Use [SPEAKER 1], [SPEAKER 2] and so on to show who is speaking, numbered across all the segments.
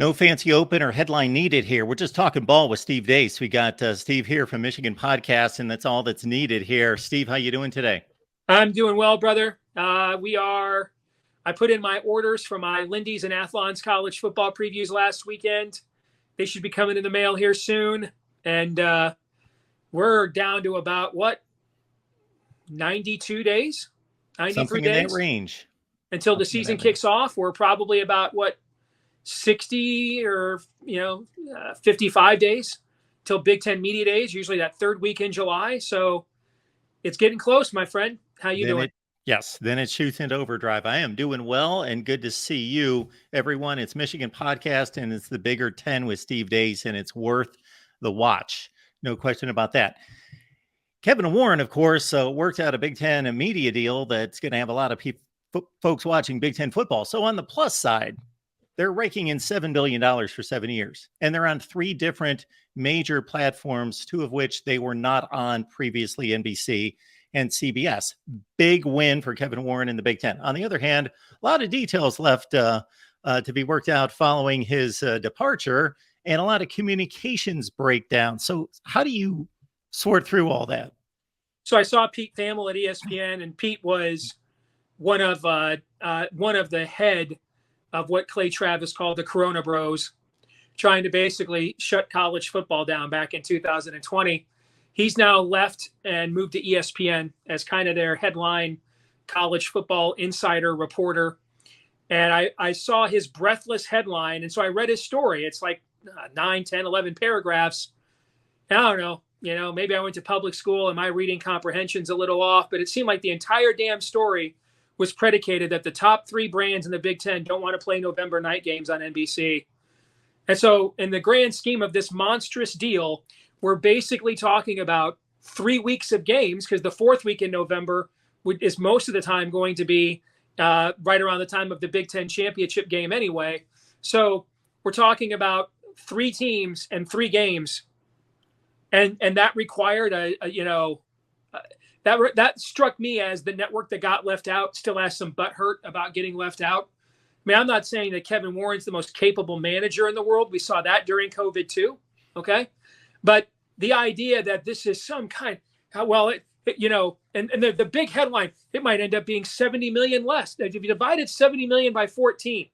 [SPEAKER 1] No fancy open or headline needed here. We're just talking ball with Steve Deace. We got Steve here from Michigan Podcast, and that's all that's needed here. Steve, how you doing today?
[SPEAKER 2] I'm doing well, brother. I put in my orders for my Lindy's and Athlon's college football previews last weekend. They should be coming in the mail here soon. And we're down to about, 92 days? 93
[SPEAKER 1] Something
[SPEAKER 2] days?
[SPEAKER 1] in that range.
[SPEAKER 2] Until the season kicks off. We're probably about, 60 or 55 days till Big Ten Media Days, usually that third week in July. So it's getting close, my friend. How you doing?
[SPEAKER 1] Then it shoots into overdrive. I am doing well, and good to see you, everyone. It's Michigan Podcast, and it's the Bigger 10 with Steve Deace, and it's worth the watch. No question about that. Kevin Warren, of course, worked out a Big Ten media deal that's going to have a lot of folks watching Big Ten football. So on the plus side, they're raking in $7 billion for 7 years, and they're on 3 different major platforms, 2 of which they were not on previously, NBC and CBS. Big win for Kevin Warren in the Big Ten. On the other hand, a lot of details left to be worked out following his departure, and a lot of communications breakdown. So how do you sort through all that?
[SPEAKER 2] So I saw Pete Thamel at ESPN, and Pete was one of the head of what Clay Travis called the Corona Bros, trying to basically shut college football down back in 2020. He's now left and moved to ESPN as kind of their headline college football insider reporter. And I saw his breathless headline. And so I read his story. It's like 9, 10, 11 paragraphs. I don't know, maybe I went to public school and my reading comprehension's a little off, but it seemed like the entire damn story was predicated that the top 3 brands in the Big Ten don't want to play November night games on NBC. And so in the grand scheme of this monstrous deal, we're basically talking about 3 weeks of games, because the 4th week in November is most of the time going to be right around the time of the Big Ten championship game anyway. So we're talking about 3 teams and 3 games. And that required that struck me as the network that got left out still has some butthurt about getting left out. I mean, I'm not saying that Kevin Warren's the most capable manager in the world. We saw that during COVID too. Okay. But the idea that this is some kind, and the big headline, it might end up being 70 million less. If you divided 70 million by 14,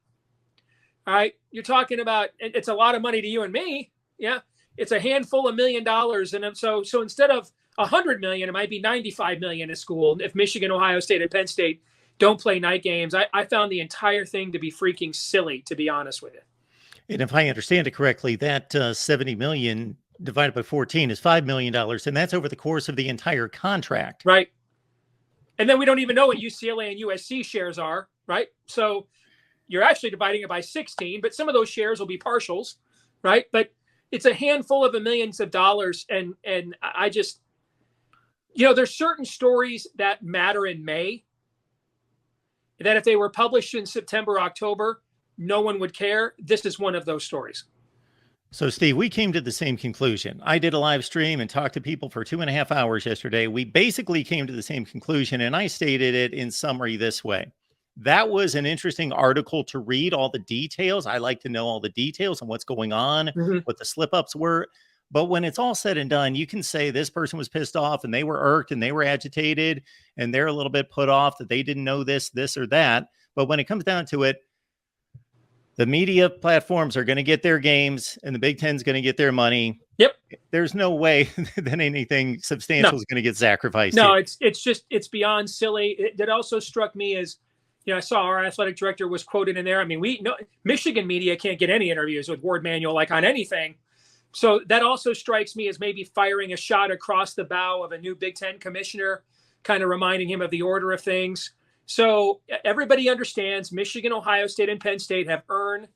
[SPEAKER 2] all right, you're talking about, it's a lot of money to you and me. Yeah. It's a handful of $1 million. And so instead of 100 million, it might be 95 million a school if Michigan, Ohio State, and Penn State don't play night games. I found the entire thing to be freaking silly, to be honest with you.
[SPEAKER 1] And if I understand it correctly, that 70 million divided by 14 is $5 million, and that's over the course of the entire contract.
[SPEAKER 2] Right. And then we don't even know what UCLA and USC shares are, right? So you're actually dividing it by 16, but some of those shares will be partials, right? But it's a handful of millions of dollars. And I just, there's certain stories that matter in May that if they were published in September, October, no one would care. This is one of those stories.
[SPEAKER 1] So, Steve, we came to the same conclusion. I did a live stream and talked to people for 2.5 hours yesterday. We basically came to the same conclusion, and I stated it in summary this way. That was an interesting article to read, all the details. I like to know all the details and what's going on, what the slip-ups were. But when it's all said and done, you can say this person was pissed off and they were irked and they were agitated and they're a little bit put off that they didn't know this or that. But when it comes down to it, the media platforms are going to get their games and the Big Ten's going to get their money.
[SPEAKER 2] Yep.
[SPEAKER 1] There's no way that anything substantial is going to get sacrificed.
[SPEAKER 2] No,
[SPEAKER 1] here.
[SPEAKER 2] it's beyond silly. It also struck me as, I saw our athletic director was quoted in there. I mean, Michigan media can't get any interviews with Ward Manuel, like on anything. So that also strikes me as maybe firing a shot across the bow of a new Big Ten commissioner, kind of reminding him of the order of things. So everybody understands Michigan, Ohio State, and Penn State have earned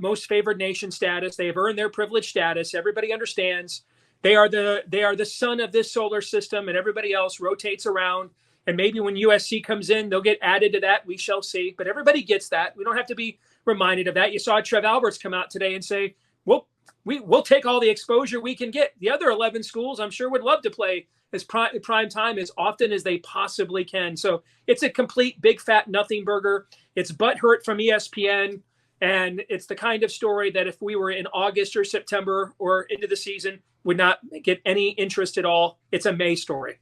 [SPEAKER 2] most favored nation status. They have earned their privileged status. Everybody understands they are the sun of this solar system, and everybody else rotates around. And maybe when USC comes in, they'll get added to that. We shall see. But everybody gets that. We don't have to be reminded of that. You saw Trev Alberts come out today and say, well, we'll take all the exposure we can get. The other 11 schools, I'm sure, would love to play as prime time as often as they possibly can. So it's a complete big fat nothing burger. It's butthurt from ESPN. And it's the kind of story that if we were in August or September or into the season would not get any interest at all. It's a May story.